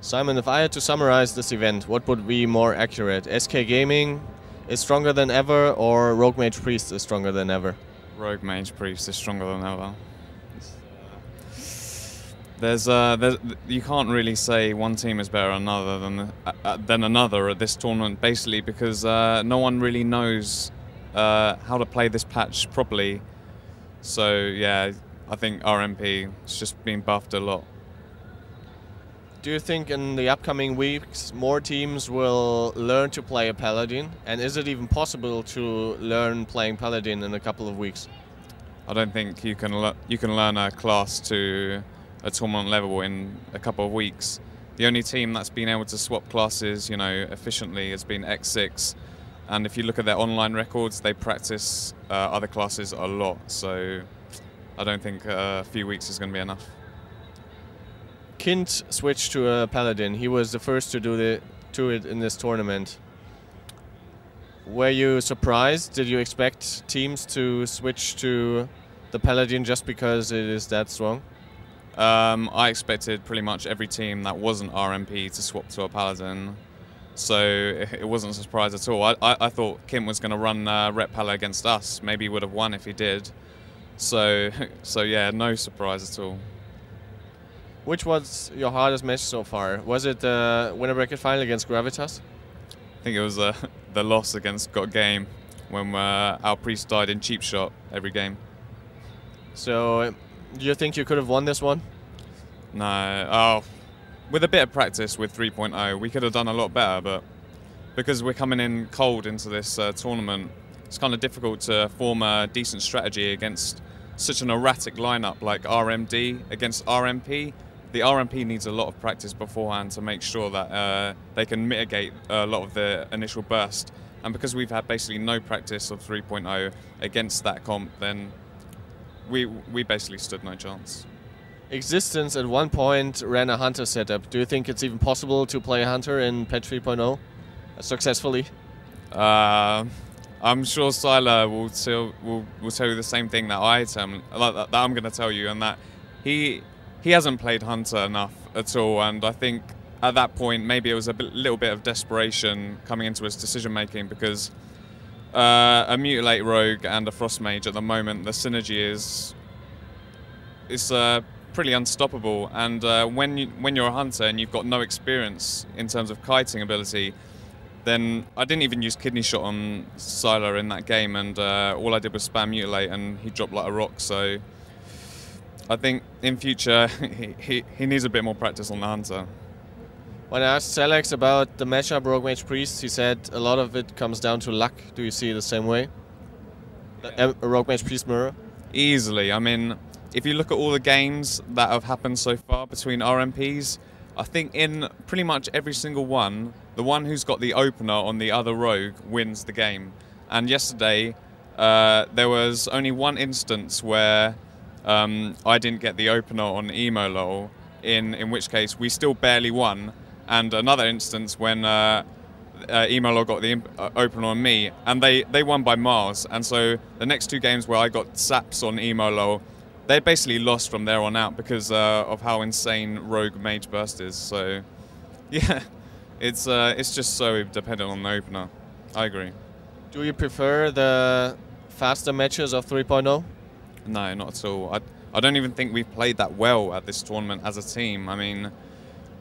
Simon, if I had to summarize this event, what would be more accurate? SK Gaming is stronger than ever, or Rogue Mage Priest is stronger than ever? Rogue Mage Priest is stronger than ever. You can't really say one team is better than another at this tournament, basically because no one really knows how to play this patch properly. So yeah, I think RMP has just been buffed a lot. Do you think in the upcoming weeks more teams will learn to play a Paladin? And is it even possible to learn playing Paladin in a couple of weeks? I don't think you can learn a class to a tournament level in a couple of weeks. The only team that's been able to swap classes, efficiently has been X6. And if you look at their online records, they practice other classes a lot. So I don't think a few weeks is going to be enough. Kint switched to a Paladin. He was the first to do it in this tournament. Were you surprised? Did you expect teams to switch to the Paladin just because it is that strong? I expected pretty much every team that wasn't RMP to swap to a Paladin, so it wasn't a surprise at all. I thought Kim was going to run Ret Pala against us. Maybe he would have won if he did. So yeah, no surprise at all. Which was your hardest match so far? Was it the winner bracket final against Gravitas? I think it was the loss against Got Game when our priest died in cheap shot every game. So, do you think you could have won this one? No. With a bit of practice with 3.0, we could have done a lot better, but because we're coming in cold into this tournament, it's kind of difficult to form a decent strategy against such an erratic lineup like RMD against RMP. The RMP needs a lot of practice beforehand to make sure that they can mitigate a lot of the initial burst. And because we've had basically no practice of 3.0 against that comp, then we basically stood no chance. Existence at one point ran a Hunter setup. Do you think it's even possible to play a Hunter in patch 3.0 successfully? I'm sure Sylar will tell you the same thing that I'm going to tell you, and that he hasn't played Hunter enough at all. And I think at that point maybe it was a little bit of desperation coming into his decision making, because a Mutilate Rogue and a Frost Mage at the moment, the synergy is pretty unstoppable. And when you're a Hunter and you've got no experience in terms of kiting ability, then I didn't even use Kidney Shot on Sylar in that game, and all I did was spam Mutilate and he dropped like a rock. So I think in future he needs a bit more practice on the Hunter. When I asked Selex about the matchup Rogue Mage Priest, he said a lot of it comes down to luck. Do you see it the same way? A Rogue Mage Priest mirror? Easily. I mean, if you look at all the games that have happened so far between RMPs, I think in pretty much every single one, the one who's got the opener on the other rogue wins the game. And yesterday, there was only one instance where I didn't get the opener on Emolol, in which case we still barely won. And another instance when Emolol got the opener on me, and they won by miles. And so the next two games where I got saps on Emolol, they basically lost from there on out because of how insane Rogue Mage Burst is. So yeah, it's just so dependent on the opener. I agree. Do you prefer the faster matches of 3.0? No, not at all. I don't even think we've played that well at this tournament as a team. I mean,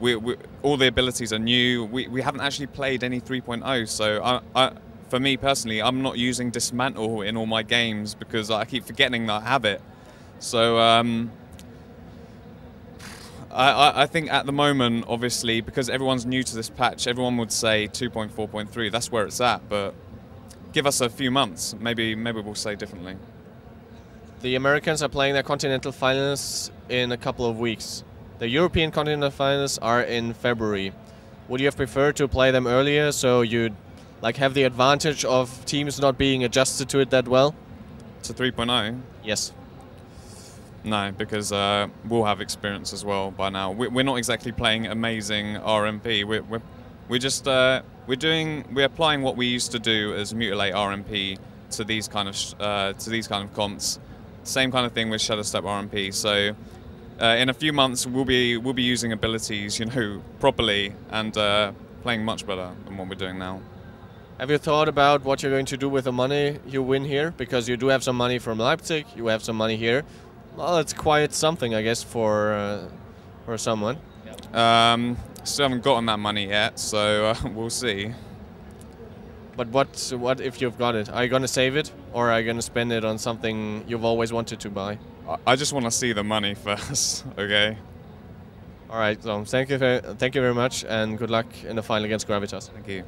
we all the abilities are new. We haven't actually played any 3.0. So for me personally, I'm not using Dismantle in all my games because I keep forgetting that I have it. So I think at the moment, obviously, because everyone's new to this patch, everyone would say 2.4.3. That's where it's at. But give us a few months, maybe we'll say differently. The Americans are playing their Continental Finals in a couple of weeks. The European Continental Finals are in February. Would you have preferred to play them earlier so you'd have the advantage of teams not being adjusted to it that well? To 3.0? Yes. No, because we'll have experience as well by now. We're not exactly playing amazing RMP. We're applying what we used to do as Mutilate RMP to these kind of comps. Same kind of thing with Shadow Step RMP. So in a few months we'll be using abilities, properly and playing much better than what we're doing now. Have you thought about what you're going to do with the money you win here? Because you do have some money from Leipzig, you have some money here. Well, it's quite something, I guess, for someone. Still haven't gotten that money yet, so we'll see. But what if you've got it? Are you going to save it, or are you going to spend it on something you've always wanted to buy? I just want to see the money first, okay? All right, so thank you very much, and good luck in the final against Gravitas. Thank you.